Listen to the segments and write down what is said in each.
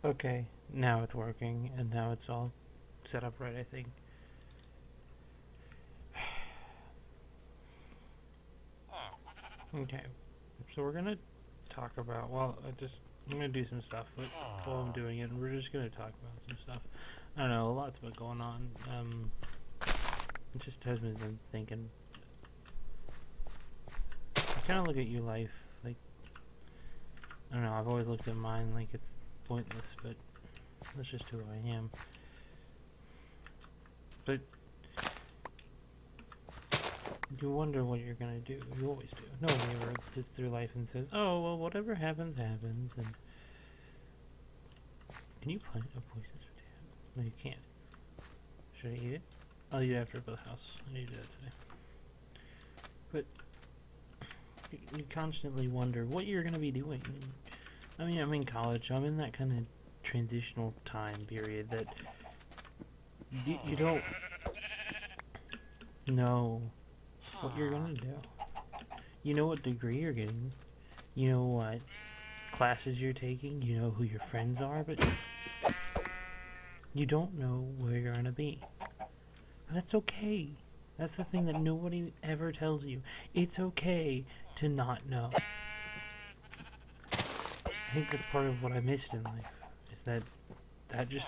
Okay, now it's working, and now it's all set up right, I think. Okay, so we're gonna talk about, I'm gonna do some stuff while I'm doing it, and we're just gonna talk about some stuff. I don't know, a lot's been going on. It just has me been thinking. I kind of look at your life, like, I don't know, I've always looked at mine like it's pointless, but that's just who I am. But you wonder what you're gonna do. You always do. Nobody ever sits through life and says, "Oh, well, whatever happens, happens." And can you plant a poisonous potato? No, you can't. Should I eat it? I'll eat it after I go to the house. I need to do that today. But you constantly wonder what you're gonna be doing. I mean, I'm in college. I'm in that kind of transitional time period that you don't know what you're gonna do. You know what degree you're getting. You know what classes you're taking. You know who your friends are, but you don't know where you're gonna be. But that's okay. That's the thing that nobody ever tells you. It's okay to not know. I think that's part of what I missed in life. Is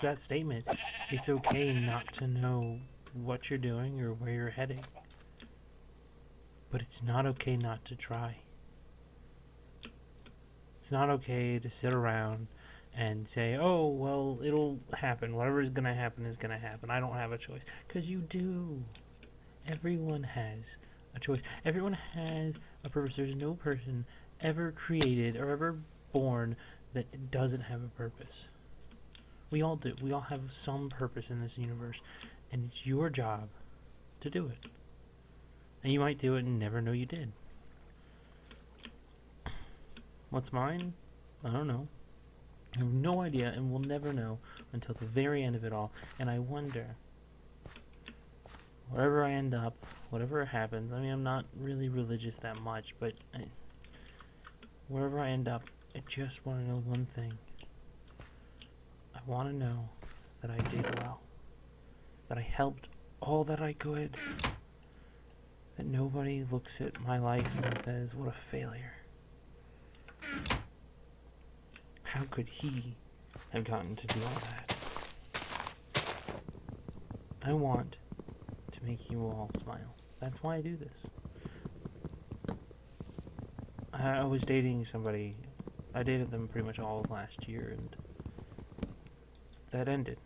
that statement. It's okay not to know what you're doing or where you're heading. But it's not okay not to try. It's not okay to sit around and say, "Oh, well, it'll happen. Whatever is going to happen is going to happen. I don't have a choice." Because you do. Everyone has a choice. Everyone has a purpose. There's no person ever created or ever born that doesn't have a purpose. We all do. We all have some purpose in this universe, and it's your job to do it. And you might do it and never know you did. What's mine? I don't know. I have no idea, and we'll never know until the very end of it all. And I wonder, wherever I end up, whatever happens, I mean, I'm not really religious that much, but wherever I end up, I just want to know one thing. I want to know that I did well, that I helped all that I could, that nobody looks at my life and says, "What a failure. How could he have gotten to do all that?" I want to make you all smile. That's why I do this. I was dating somebody. I dated them pretty much all of last year, and that ended.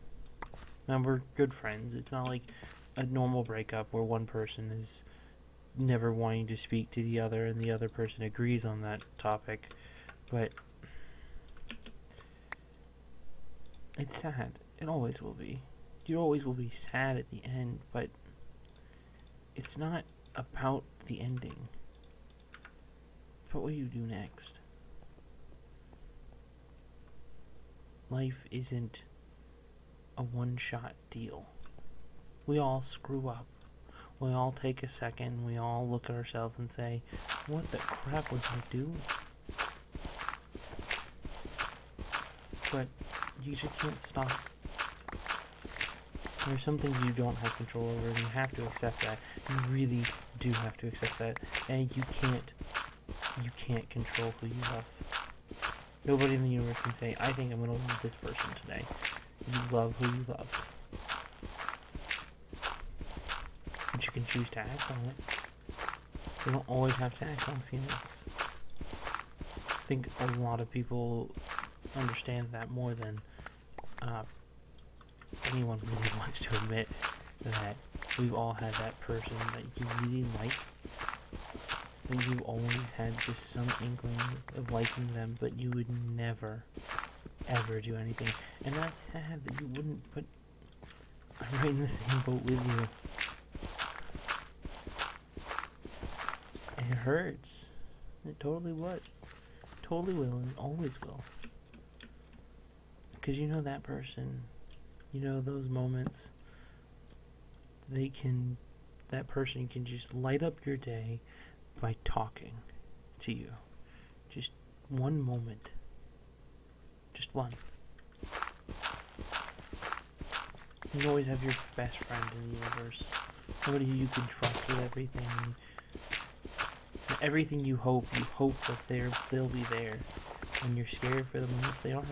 Now we're good friends. It's not like a normal breakup where one person is never wanting to speak to the other and the other person agrees on that topic, but it's sad. It always will be. You always will be sad at the end, but it's not about the ending. It's about what you do next. Life isn't a one-shot deal. We all screw up. We all take a second. We all look at ourselves and say, "What the crap was I doing?" But you just can't stop. There's some things you don't have control over, and you have to accept that. You really do have to accept that. And you can't control who you love. Nobody in the universe can say, "I think I'm going to love this person today." You love who you love. But you can choose to act on it. You don't always have to act on feelings. I think a lot of people understand that more than anyone really wants to admit, that we've all had that person that you really like, that you always had just some inkling of liking them, but you would never, ever do anything. And that's sad that you wouldn't, but I'm right in the same boat with you. It hurts. It totally would. Totally will and always will. Because you know that person, you know those moments, that person can just light up your day by talking to you. Just one moment. Just one. You always have your best friend in the universe. Somebody who you can trust with everything. And everything you hope that they'll be there. When you're scared for them if they aren't.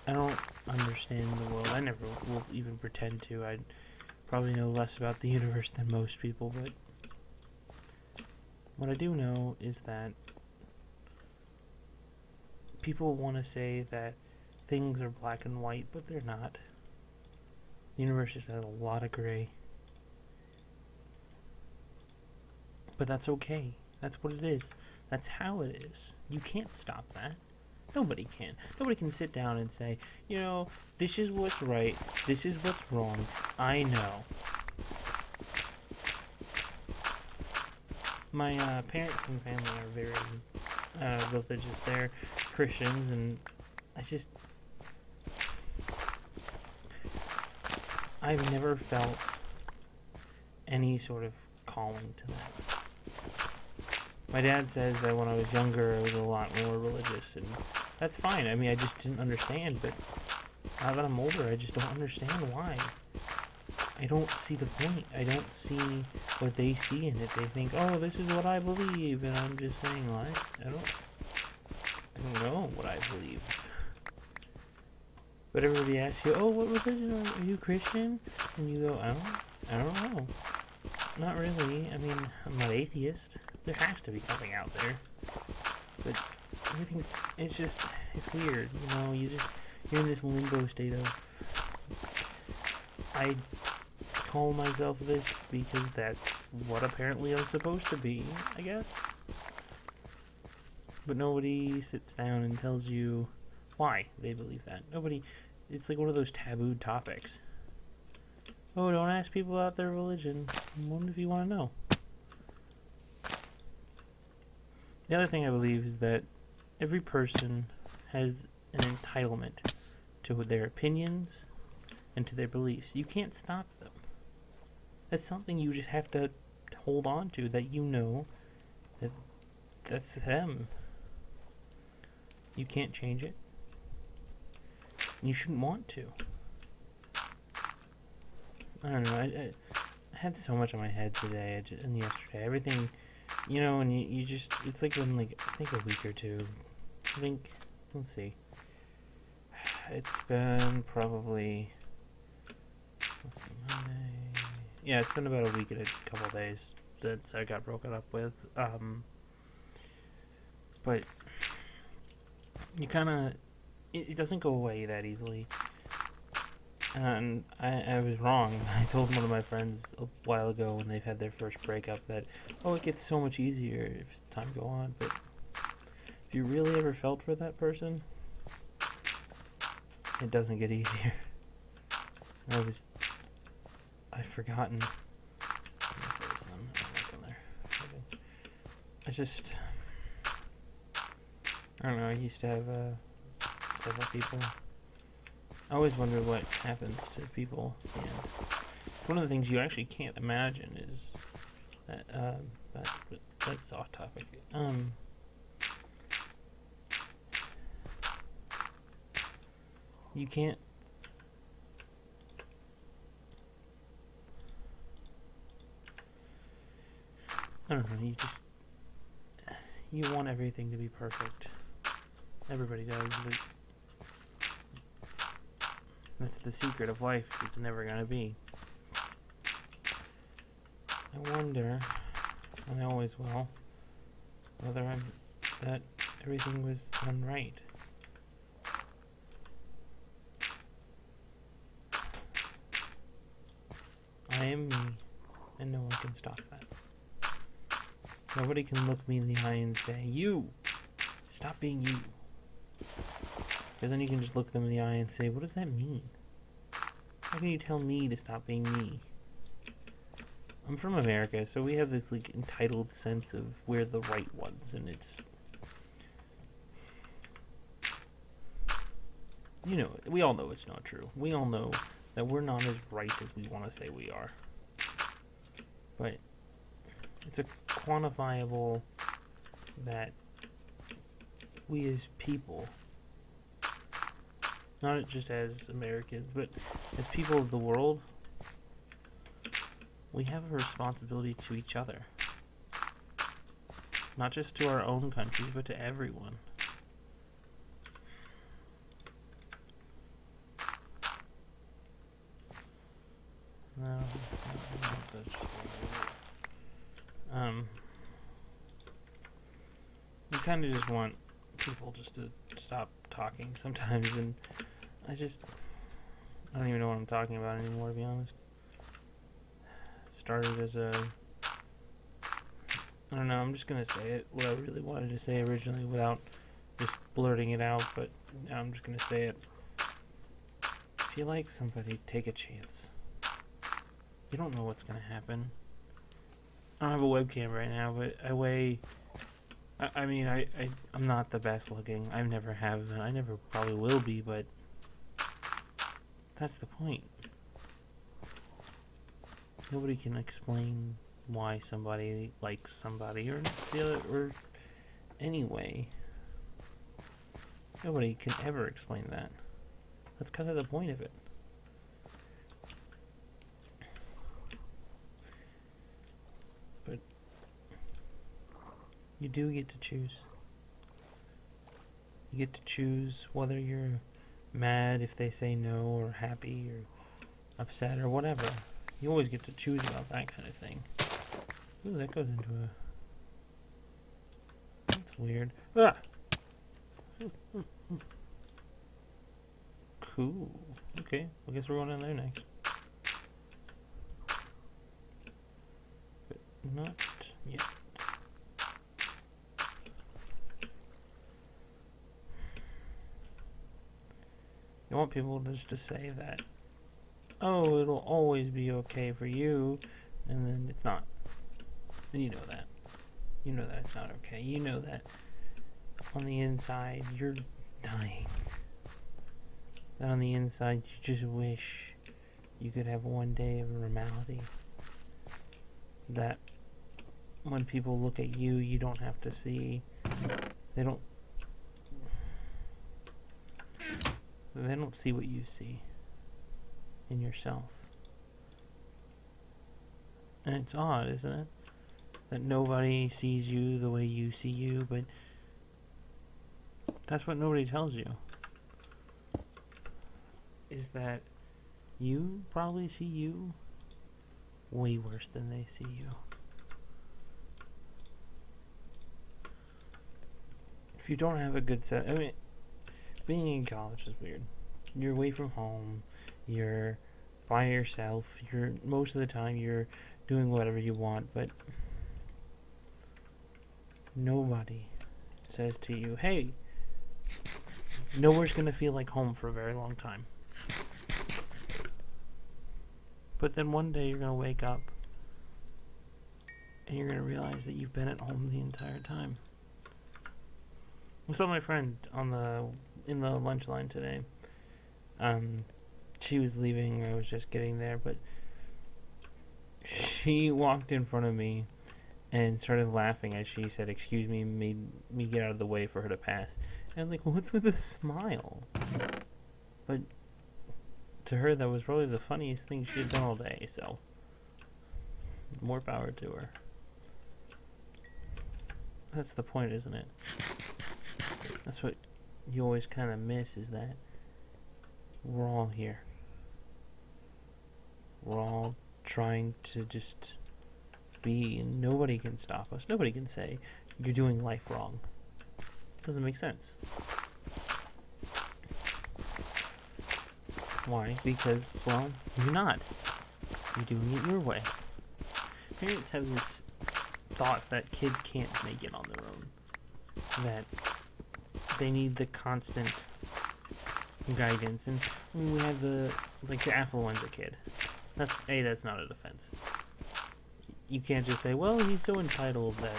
I don't understand the world. I never will even pretend to. I probably know less about the universe than most people, but what I do know is that people want to say that things are black and white, but they're not. The universe just has a lot of gray. But that's okay. That's what it is. That's how it is. You can't stop that. Nobody can. Nobody can sit down and say, you know, this is what's right, this is what's wrong, I know. My parents and family are very religious. They're Christians, and I've never felt any sort of calling to that. My dad says that when I was younger, I was a lot more religious, and that's fine. I mean, I just didn't understand, but now that I'm older, I just don't understand why. I don't see the point. I don't see what they see in it. They think, oh, this is what I believe, and I'm just saying, well, I don't know what I believe. But everybody asks you, oh, what religion are you Christian? And you go, I don't know. Not really. I mean, I'm not atheist. There has to be something out there. But everything's, it's weird, you know, you're in this limbo state of, I call myself this because that's what apparently I'm supposed to be, I guess. But nobody sits down and tells you why they believe that. Nobody, it's like one of those tabooed topics. Oh, don't ask people about their religion. What if you want to know? The other thing I believe is that every person has an entitlement to their opinions and to their beliefs. You can't stop them. That's something you just have to hold on to, that you know that that's them. You can't change it. You shouldn't want to. I don't know, I had so much on my head today and yesterday. Everything, you know, and you just, it's like when, like, I think a week or two. I think, let's see. It's been probably, Monday. Yeah, it's been about a week and a couple of days that I got broken up with. But you kind of, it doesn't go away that easily. And I was wrong. I told one of my friends a while ago when they've had their first breakup that, oh, it gets so much easier if time go on. But if you really ever felt for that person, it doesn't get easier. I've forgotten. I don't know, I used to have several people. I always wonder what happens to people, and one of the things you actually can't imagine is that, that's off topic. You can't, I don't know, you want everything to be perfect. Everybody does, but that's the secret of life. It's never gonna be. I wonder, and I always will, whether that everything was done right. I am me, and no one can stop that. Nobody can look me in the eye and say, you! Stop being you. Because then you can just look them in the eye and say, what does that mean? How can you tell me to stop being me? I'm from America, so we have this, like, entitled sense of we're the right ones, and it's, you know, we all know it's not true. We all know that we're not as right as we want to say we are. But it's a quantifiable that we as people, not just as Americans, but as people of the world, we have a responsibility to each other. Not just to our own countries, but to everyone. No, you kind of just want people just to stop talking sometimes, and I don't even know what I'm talking about anymore, to be honest. Started as I don't know, I'm just gonna say it, what I really wanted to say originally without just blurting it out, but now I'm just gonna say it. If you like somebody, take a chance. You don't know what's gonna happen. I don't have a webcam right now, but I'm not the best looking. I never have been. I never probably will be, but that's the point. Nobody can explain why somebody likes somebody or the other, or anyway. Nobody can ever explain that. That's kind of the point of it. But you do get to choose. You get to choose whether you're mad if they say no, or happy, or upset, or whatever. You always get to choose about that kind of thing. Ooh, that goes into a... That's weird. Ah! Cool. Okay, I guess we're going in there next. But not yet. You want people just to say that, oh, it'll always be okay for you, and then it's not. And you know that. You know that it's not okay. You know that on the inside you're dying. That on the inside you just wish you could have one day of normality. That when people look at you, you don't have to see, they don't see what you see in yourself. And it's odd, isn't it? That nobody sees you the way you see you, but that's what nobody tells you. Is that you probably see you way worse than they see you. If you don't have a good set, I mean, being in college is weird. You're away from home, you're by yourself, most of the time you're doing whatever you want, but nobody says to you, hey, nowhere's gonna feel like home for a very long time. But then one day you're gonna wake up and you're gonna realize that you've been at home the entire time. I saw my friend in the lunch line today. She was leaving, I was just getting there, but she walked in front of me and started laughing as she said, excuse me, made me get out of the way for her to pass. And I'm like, what's with the smile? But to her, that was probably the funniest thing she had done all day, so more power to her. That's the point, isn't it? That's what you always kind of miss, is that we're all here. We're all trying to just be, and nobody can stop us. Nobody can say, you're doing life wrong. It doesn't make sense. Why? Because, well, you're not. You're doing it your way. Parents have this thought that kids can't make it on their own. That they need the constant guidance. And we have the affluenza kid. That's not a defense. You can't just say, well, he's so entitled that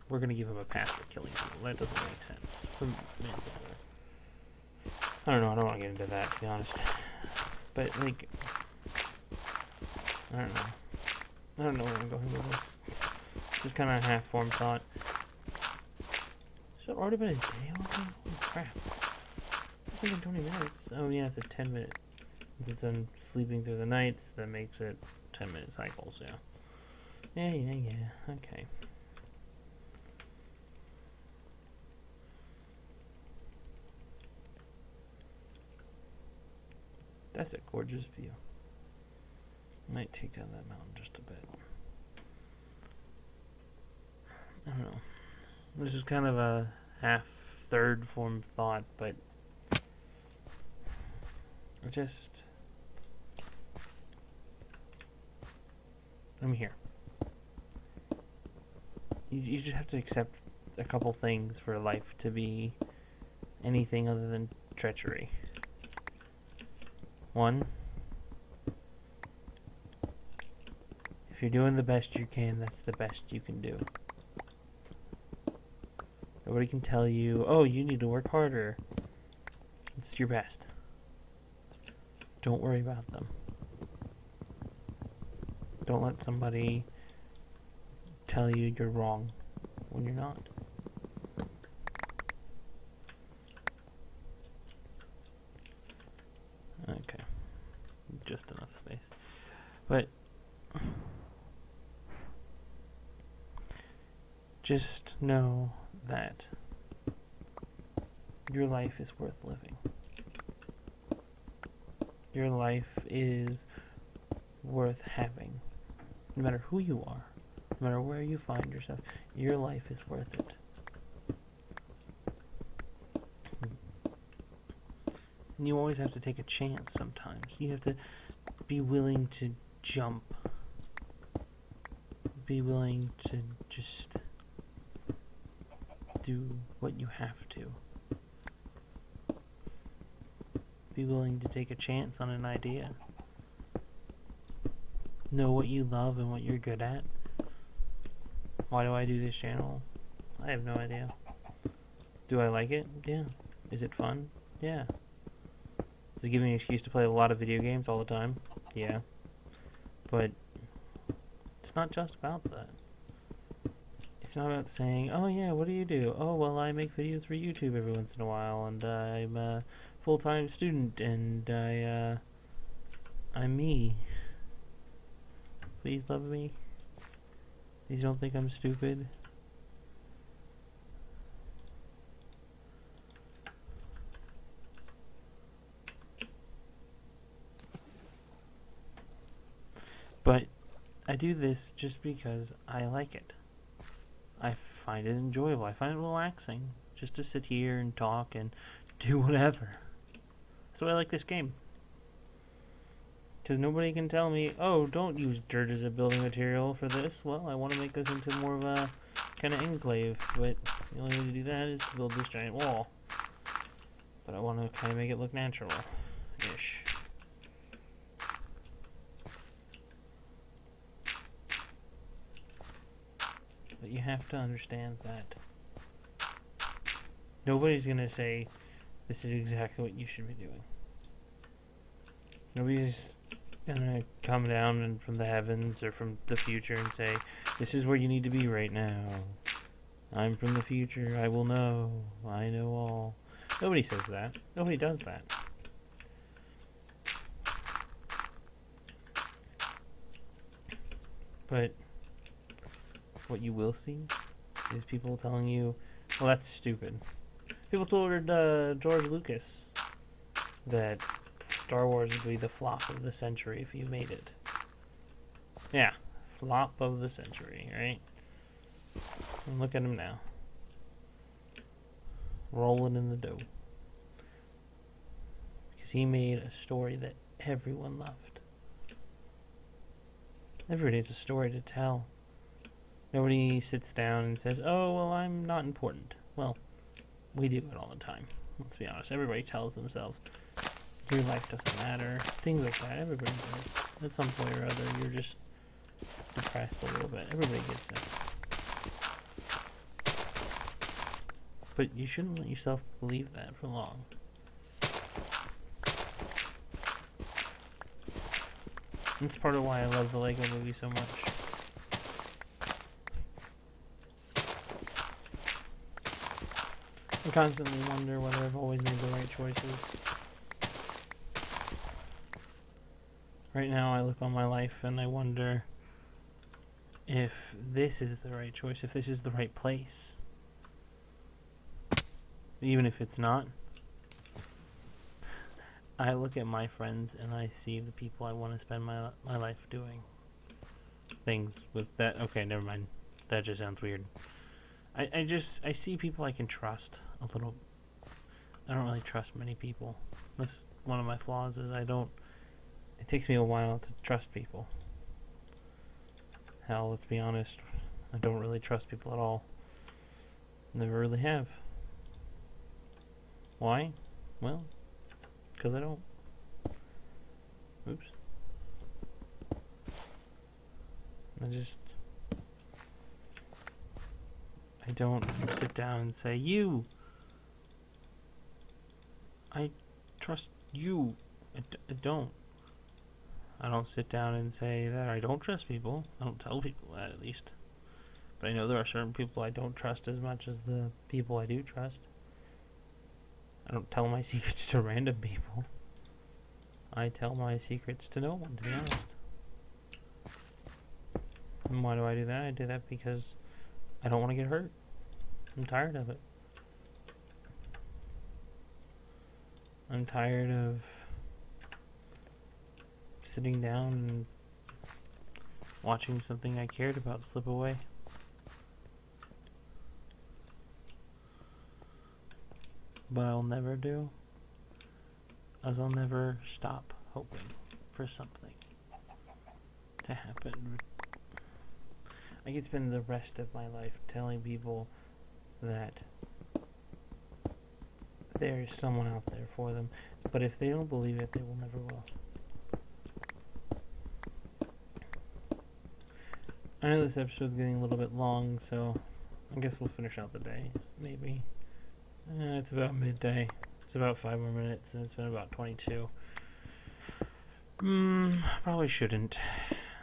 we're going to give him a pass for killing people. That doesn't make sense. From manslaughter. I don't know, I don't want to get into that, to be honest. But, I don't know. I don't know where I'm going with this. Just kind of a half-formed thought. Has it already been a day already? Holy crap. It's been 20 minutes. Oh yeah, it's a 10-minute. Since I'm sleeping through the nights, that makes it 10-minute cycles, yeah. Yeah. Okay. That's a gorgeous view. Might take down that mountain just a bit. I don't know. This is kind of a third form thought, but just I'm here. You just have to accept a couple things for life to be anything other than treachery. One, if you're doing the best you can, that's the best you can do. Nobody can tell you, oh, you need to work harder. It's your best. Don't worry about them. Don't let somebody tell you you're wrong when you're not. Okay. Just enough space. But just know that your life is worth living. Your life is worth having. No matter who you are, no matter where you find yourself, your life is worth it. And you always have to take a chance sometimes. You have to be willing to jump. Be willing to just do what you have to. Be willing to take a chance on an idea. Know what you love and what you're good at. Why do I do this channel? I have no idea. Do I like it? Yeah. Is it fun? Yeah. Does it give me an excuse to play a lot of video games all the time? Yeah. But it's not just about that. It's not about saying, oh yeah, what do you do? Oh, well, I make videos for YouTube every once in a while, and I'm a full-time student, and I'm me. Please love me. Please don't think I'm stupid. But I do this just because I like it. I find it enjoyable. I find it relaxing just to sit here and talk and do whatever. That's why I like this game. Because nobody can tell me, oh, don't use dirt as a building material for this. Well, I want to make this into more of a kind of enclave, but the only way to do that is to build this giant wall. But I want to kind of make it look natural-ish. But you have to understand that nobody's going to say, this is exactly what you should be doing. Nobody's gonna come down and from the heavens or from the future and say, this is where you need to be right now. I'm from the future, I will know, I know all. Nobody says that. Nobody does that. But what you will see is people telling you, well, that's stupid. People told George Lucas that Star Wars would be the flop of the century if you made it. Yeah, flop of the century, right? And look at him now. Rolling in the dough. Because he made a story that everyone loved. Everybody has a story to tell. Nobody sits down and says, oh, well, I'm not important. Well, we do it all the time. Let's be honest. Everybody tells themselves, your life doesn't matter. Things like that. Everybody does. At some point or other, you're just depressed a little bit. Everybody gets it. But you shouldn't let yourself believe that for long. That's part of why I love the Lego Movie so much. I constantly wonder whether I've always made the right choices. Right now I look on my life and I wonder if this is the right choice, if this is the right place. Even if it's not, I look at my friends and I see the people I want to spend my life doing things with. That okay, never mind. That just sounds weird. I see people I can trust a little. I don't really trust many people. That's one of my flaws, is it takes me a while to trust people. Hell, let's be honest, I don't really trust people at all. Never really have. Why? Well, because I don't. Oops. I don't sit down and say, you! I trust you. I don't. I don't sit down and say that I don't trust people. I don't tell people that, at least. But I know there are certain people I don't trust as much as the people I do trust. I don't tell my secrets to random people. I tell my secrets to no one, to be honest. And why do I do that? I do that because I don't want to get hurt. I'm tired of it. I'm tired of sitting down and watching something I cared about slip away. What I'll never do is I'll never stop hoping for something to happen. I could spend the rest of my life telling people that there's someone out there for them, but if they don't believe it, they will never will. I know this episode's getting a little bit long, so I guess we'll finish out the day, maybe. It's about midday. It's about 5 more minutes, and it's been about 22. Probably shouldn't.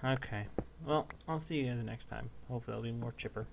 Okay. Well, I'll see you guys next time. Hopefully that'll be more chipper.